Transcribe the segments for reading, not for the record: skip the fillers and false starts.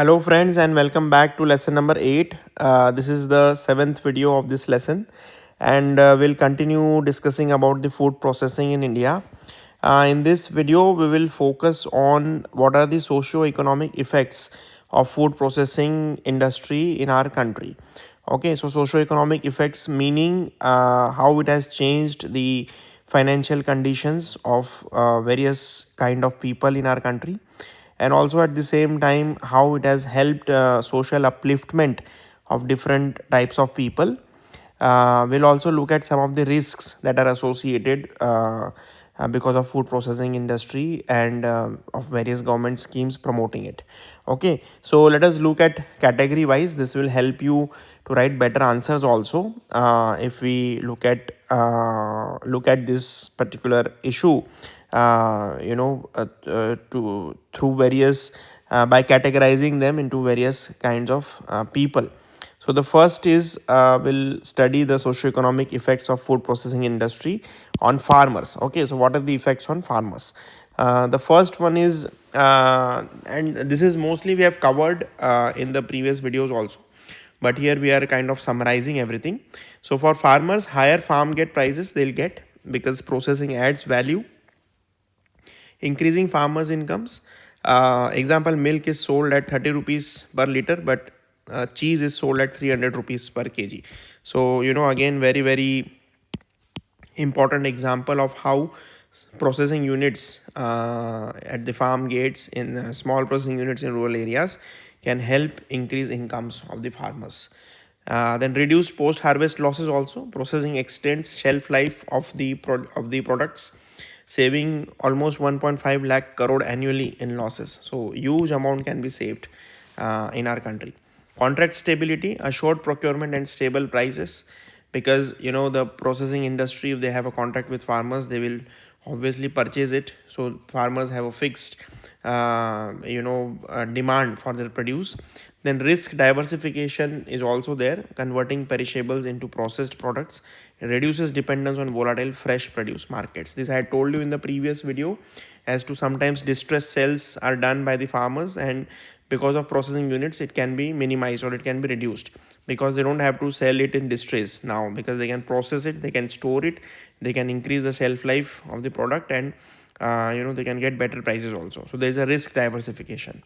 Hello friends and welcome back to lesson number 8. This is the 7th video of this lesson and we'll continue discussing about the food processing in India. In this video we will focus on what are the socio-economic effects of food processing industry in our country. Okay, so socio-economic effects meaning how it has changed the financial conditions of various kind of people in our country, and also at the same time how it has helped social upliftment of different types of people. We'll also look at some of the risks that are associated because of food processing industry and of various government schemes promoting it. Okay, so let us look at category wise. This will help you to write better answers also. If we look at this particular issue, to through various by categorizing them into various kinds of people. So the first is will study the socio-economic effects of food processing industry on farmers. Okay, so what are the effects on farmers? The first one is and this is mostly we have covered in the previous videos also, but here we are kind of summarizing everything. So for farmers, higher farm gate prices they'll get because processing adds value, increasing farmers incomes. Example, milk is sold at 30 rupees per liter, but cheese is sold at 300 rupees per kg. So again, very important example of how processing units at the farm gates in small processing units in rural areas can help increase incomes of the farmers. Then reduced post harvest losses also. Processing extends shelf life of the products, saving almost 1.5 lakh crore annually in losses. So huge amount can be saved in our country. Contract stability, assured procurement and stable prices, because the processing industry, if they have a contract with farmers, they will obviously purchase it. So farmers have a fixed demand for their produce. Then risk diversification is also there. Converting perishables into processed products reduces dependence on volatile fresh produce markets. This I had told you in the previous video, as to sometimes distress sales are done by the farmers, and because of processing units it can be minimized or it can be reduced, because they don't have to sell it in distress now, because they can process it, they can store it, they can increase the shelf life of the product, and they can get better prices also. So there is a risk diversification.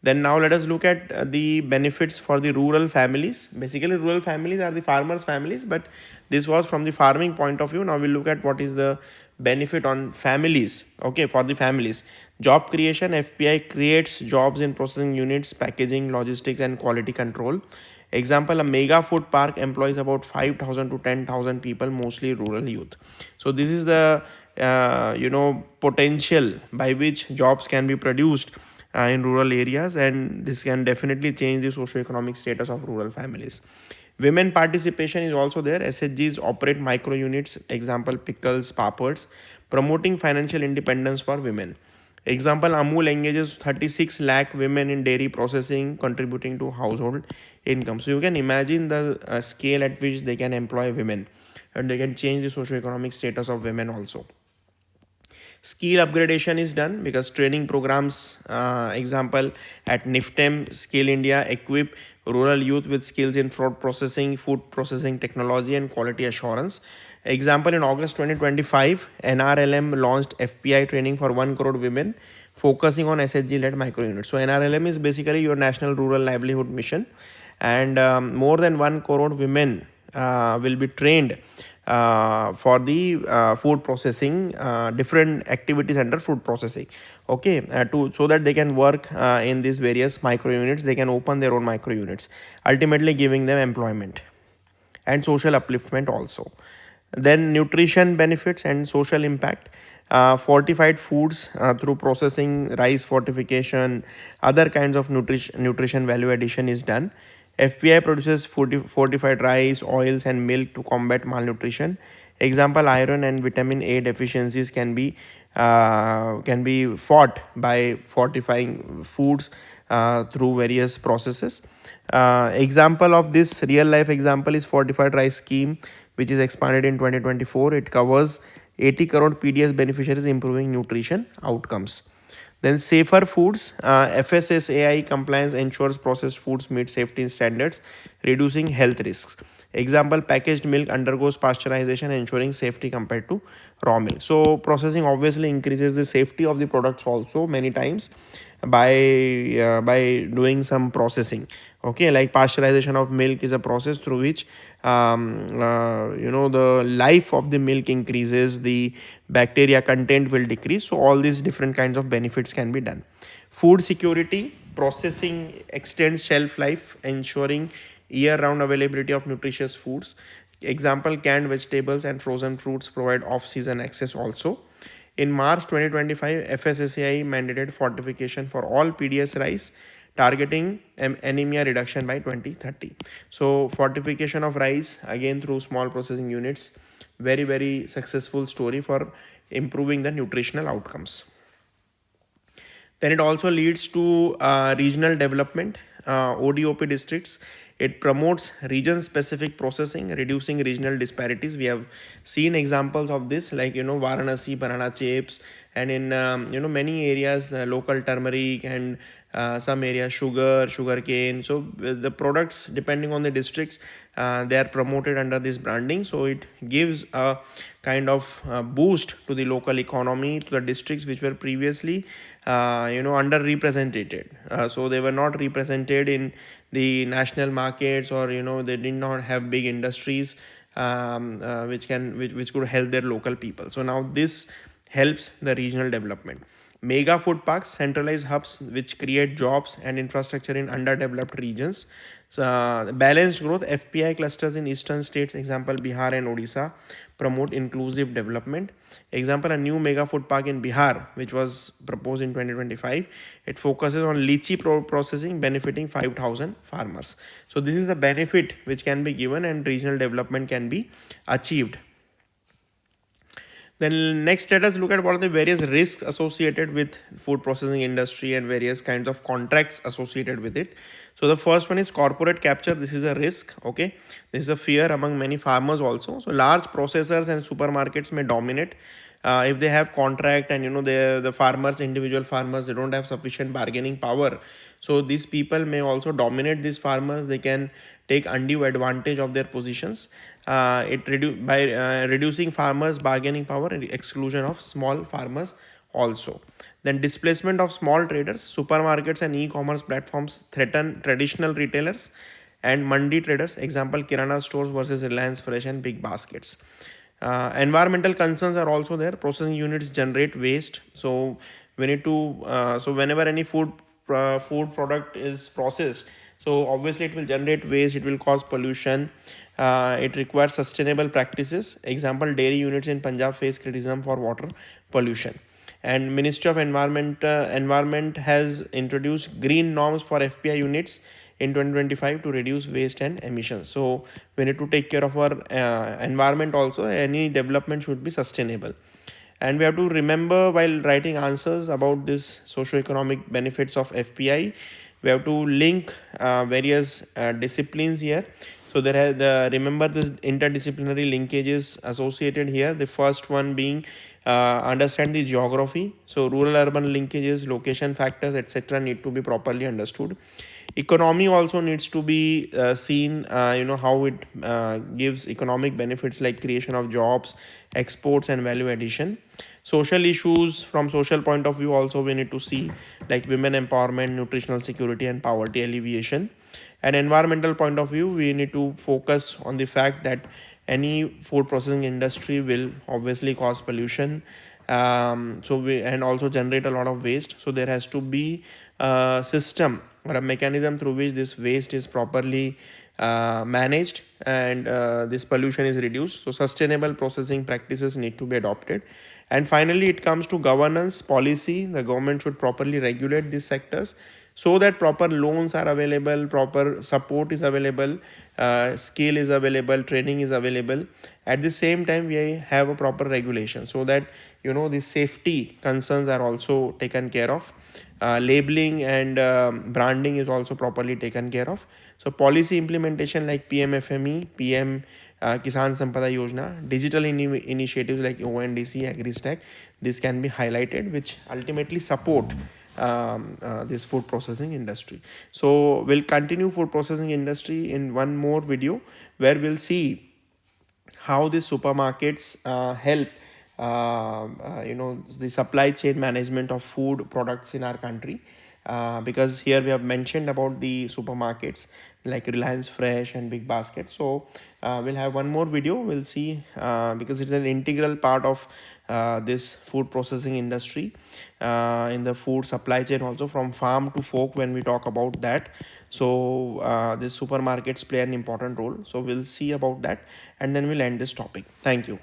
Then now let us look at the benefits for the rural families. Basically rural families are the farmers families, but this was from the farming point of view. Now we'll look at what is the benefit on families. Okay, for the families, job creation. FPI creates jobs in processing units, packaging, logistics and quality control. Example, a mega food park employs about 5,000 to 10,000 people, mostly rural youth. So this is the potential by which jobs can be produced in rural areas, and this can definitely change the socio-economic status of rural families. Women participation is also there. SHGs operate micro units, example pickles, papads, promoting financial independence for women. Example, Amul engages 36 lakh women in dairy processing, contributing to household income. So you can imagine the scale at which they can employ women, and they can change the socio-economic status of women also. Skill upgradation is done because training programs, example at NIFTEM, Skill India equip rural youth with skills in food processing technology and quality assurance. Example, in August 2025, NRLM launched FPI training for 1 crore women, focusing on SHG-led micro units. So NRLM is basically your National Rural Livelihood Mission, and more than 1 crore women will be trained for the food processing, different activities under food processing. Okay, so that they can work in these various micro units. They can open their own micro units, ultimately giving them employment and social upliftment also. Then nutrition benefits and social impact. Fortified foods through processing, rice fortification, other kinds of nutrition value addition is done. FPI produces fortified rice, oils and milk to combat malnutrition. Example, iron and vitamin A deficiencies can be fought by fortifying foods through various processes. Example of this real life example is fortified rice scheme, which is expanded in 2024. It covers 80 crore PDS beneficiaries, improving nutrition outcomes. Then safer foods, FSSAI compliance ensures processed foods meet safety standards, reducing health risks. Example, packaged milk undergoes pasteurization, ensuring safety compared to raw milk. So processing obviously increases the safety of the products also many times by doing some processing. Okay, like pasteurization of milk is a process through which the life of the milk increases, the bacteria content will decrease. So all these different kinds of benefits can be done. Food security, processing extends shelf life, ensuring year-round availability of nutritious foods. Example, canned vegetables and frozen fruits provide off-season access also. In March 2025, FSSAI mandated fortification for all PDS rice, targeting anemia reduction by 2030. So fortification of rice again through small processing units, very very successful story for improving the nutritional outcomes. Then it also leads to regional development, ODOP districts. It promotes region specific processing, reducing regional disparities. We have seen examples of this, like Varanasi banana chips, and in many areas local turmeric, and some areas sugar cane. So the products, depending on the districts, they are promoted under this branding. So it gives a kind of boost to the local economy, to the districts which were previously underrepresented. So they were not represented in the national markets, or they did not have big industries which could help their local people. So now this helps the regional development. Mega food parks, centralized hubs which create jobs and infrastructure in underdeveloped regions. So balanced growth, FPI clusters in eastern states, example Bihar and Odisha, promote inclusive development. Example, a new mega food park in Bihar which was proposed in 2025. It focuses on lychee processing, benefiting 5,000 farmers. So this is the benefit which can be given, and regional development can be achieved. Then next, let us look at what are the various risks associated with food processing industry and various kinds of contracts associated with it. So the first one is corporate capture. This is a risk. Okay, this is a fear among many farmers also. So large processors and supermarkets may dominate if they have contract, and the farmers, individual farmers, they don't have sufficient bargaining power. So these people may also dominate these farmers. They can take undue advantage of their positions. By reducing farmers' bargaining power and exclusion of small farmers also. Then displacement of small traders, supermarkets and e-commerce platforms threaten traditional retailers and mandi traders. Example, Kirana stores versus Reliance Fresh and big baskets. Environmental concerns are also there. Processing units generate waste, so we need to so whenever any food product is processed, so obviously it will generate waste, it will cause pollution. It requires sustainable practices. Example, dairy units in Punjab face criticism for water pollution. And Ministry of Environment has introduced green norms for FPI units in 2025 to reduce waste and emissions. So we need to take care of our environment also. Any development should be sustainable. And we have to remember, while writing answers about this socio-economic benefits of FPI, we have to link various disciplines here. So remember this interdisciplinary linkages associated here. The first one being understand the geography. So rural-urban linkages, location factors, etc. need to be properly understood. Economy also needs to be seen, how it gives economic benefits like creation of jobs, exports, and value addition. Social issues, from social point of view also we need to see, like women empowerment, nutritional security, and poverty alleviation. And environmental point of view, we need to focus on the fact that any food processing industry will obviously cause pollution, and also generate a lot of waste. So there has to be a system or a mechanism through which this waste is properly managed, and this pollution is reduced. So sustainable processing practices need to be adopted. And finally, it comes to governance policy. The government should properly regulate these sectors so that proper loans are available, proper support is available, skill is available, training is available. At the same time, we have a proper regulation so that the safety concerns are also taken care of. Labeling and branding is also properly taken care of. So policy implementation like PMFME, PM Kisan Sampada Yojana, digital initiatives like ONDC, AgriStack, this can be highlighted, which ultimately support this food processing industry. So we'll continue food processing industry in one more video, where we'll see how these supermarkets help the supply chain management of food products in our country. Because here we have mentioned about the supermarkets like Reliance Fresh and Big Basket. So we'll have one more video, we'll see, because it's an integral part of this food processing industry, in the food supply chain also, from farm to fork when we talk about that. So these supermarkets play an important role, so we'll see about that, and then we'll end this topic. Thank you.